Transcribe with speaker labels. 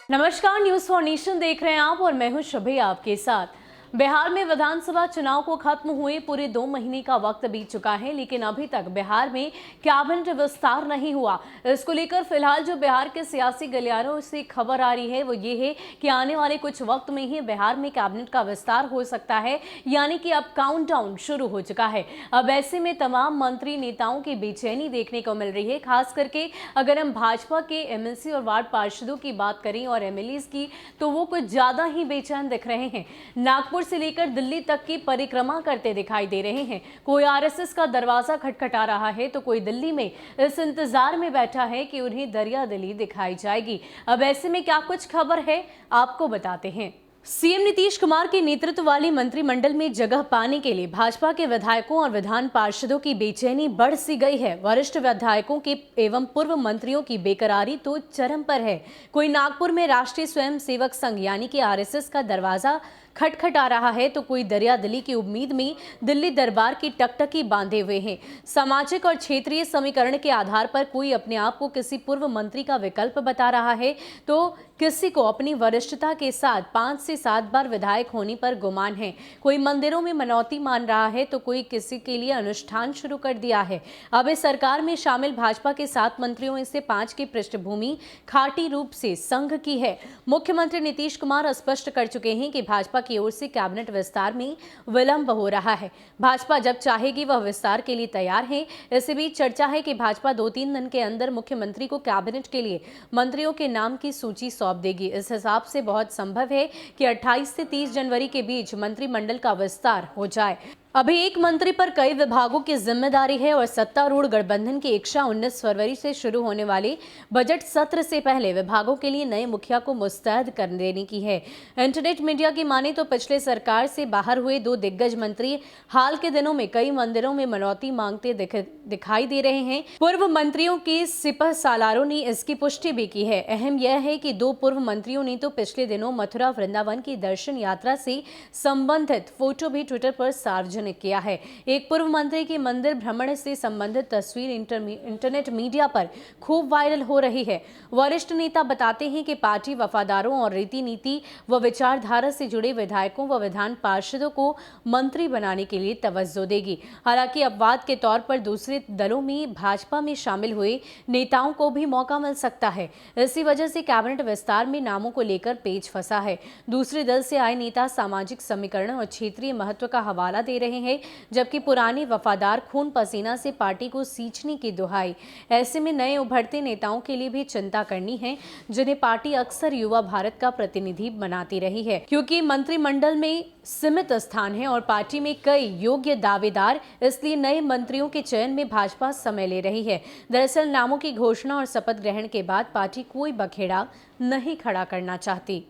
Speaker 1: नमस्कार, news for nation देख रहे हैं आप और मैं हूं शुभी आपके साथ। बिहार में विधानसभा चुनाव को खत्म हुए पूरे 2 महीने का वक्त बीत चुका है, लेकिन अभी तक बिहार में कैबिनेट विस्तार नहीं हुआ। इसको लेकर फिलहाल जो बिहार के सियासी गलियारों से खबर आ रही है वो ये है कि आने वाले कुछ वक्त में ही बिहार में कैबिनेट का विस्तार हो सकता है, यानी कि अब काउंटडाउन शुरू हो चुका है। अब ऐसे में तमाम मंत्री नेताओं की बेचैनी देखने को मिल रही है, खास करके अगर हम भाजपा के एमएलसी और वार्ड पार्षदों की बात करें और एमएलएस की, तो वो कुछ ज्यादा ही बेचैन दिख रहे हैं। नागपुर से लेकर दिल्ली तक की परिक्रमा करते दिखाई दे रहे हैं। कोई आरएसएस का दरवाजा खटखटा रहा है तो कोई दिल्ली में इस इंतजार में बैठा है कि उन्हें दरियादिली दिखाई जाएगी। अब ऐसे में क्या कुछ खबर है, आपको बताते हैं। सीएम नीतीश कुमार के नेतृत्व वाली मंत्रिमंडल में जगह पाने के लिए भाजपा के विधायकों और विधान पार्षदों की बेचैनी बढ़ सी गई है। वरिष्ठ विधायकों के एवं पूर्व मंत्रियों की बेकरारी तो चरम पर है। कोई नागपुर में राष्ट्रीय स्वयंसेवक संघ यानी कि आरएसएस का दरवाजा खटखटा रहा है तो कोई दरियादिली की उम्मीद में दिल्ली दरबार की टकटकी बांधे हुए हैं। सामाजिक और क्षेत्रीय समीकरण के आधार पर कोई अपने आप को किसी पूर्व मंत्री का विकल्प बता रहा है तो किसी को अपनी वरिष्ठता के साथ 5 से 7 बार विधायक होने पर गुमान है। कोई मंदिरों में मनौती मान रहा है तो कोई किसी के लिए अनुष्ठान शुरू कर दिया है। अब इस सरकार में शामिल भाजपा के 7 मंत्रियों में से 5 की पृष्ठभूमि खाटी रूप से संघ की है। मुख्यमंत्री नीतीश कुमार स्पष्ट कर चुके हैं कि भाजपा की ओर से कैबिनेट विस्तार में विलंब हो रहा है। भाजपा जब चाहेगी वह विस्तार के लिए तैयार है। इसी बीच चर्चा है कि भाजपा 2-3 दिन के अंदर मुख्यमंत्री को कैबिनेट के लिए मंत्रियों के नाम की सूची सौंप देगी। इस हिसाब से बहुत संभव है कि 28 से 30 जनवरी के बीच मंत्रिमंडल का विस्तार हो जाए। अभी एक मंत्री पर कई विभागों की जिम्मेदारी है और सत्तारूढ़ गठबंधन की इच्छा 19 फरवरी से शुरू होने वाले बजट सत्र से पहले विभागों के लिए नए मुखिया को मुस्तैद कर देने की है। इंटरनेट मीडिया की माने तो पिछले सरकार से बाहर हुए 2 दिग्गज मंत्री हाल के दिनों में कई मंदिरों में मनौती मांगते दिखाई दे रहे हैं। पूर्व मंत्रियों के सिपह सालारों ने इसकी पुष्टि भी की है। अहम यह है कि 2 पूर्व मंत्रियों ने तो पिछले दिनों मथुरा वृंदावन की दर्शन यात्रा से संबंधित फोटो भी ट्विटर पर सार्वजनिक किया है। एक पूर्व मंत्री की मंदिर भ्रमण से संबंधित तस्वीर इंटरनेट मीडिया पर खूब वायरल हो रही है। वरिष्ठ नेता बताते हैं कि पार्टी वफादारों और रीति नीति व विचारधारा से जुड़े विधायकों व विधान पार्षदों को मंत्री बनाने के लिए तवज्जो देगी। हालांकि अपवाद के तौर पर दूसरे दलों में भाजपा में शामिल हुए नेताओं को भी मौका मिल सकता है। इसी वजह से कैबिनेट विस्तार में नामों को लेकर पेच फंसा है। दूसरे दल से आए नेता सामाजिक समीकरण और क्षेत्रीय महत्व का हवाला दे रहे हैं, जबकि पुराने वफादार खून पसीना से पार्टी को सींचने की दुहाई। ऐसे में नए उभरते नेताओं के लिए भी चिंता करनी है, जिन्हें पार्टी अक्सर युवा भारत का प्रतिनिधि बनाती रही है, क्योंकि मंत्रिमंडल में सीमित स्थान है और पार्टी में कई योग्य दावेदार, इसलिए नए मंत्रियों के चयन में भाजपा समय ले रही है। दरअसल नामों की घोषणा और शपथ ग्रहण के बाद पार्टी कोई बखेड़ा नहीं खड़ा करना चाहती।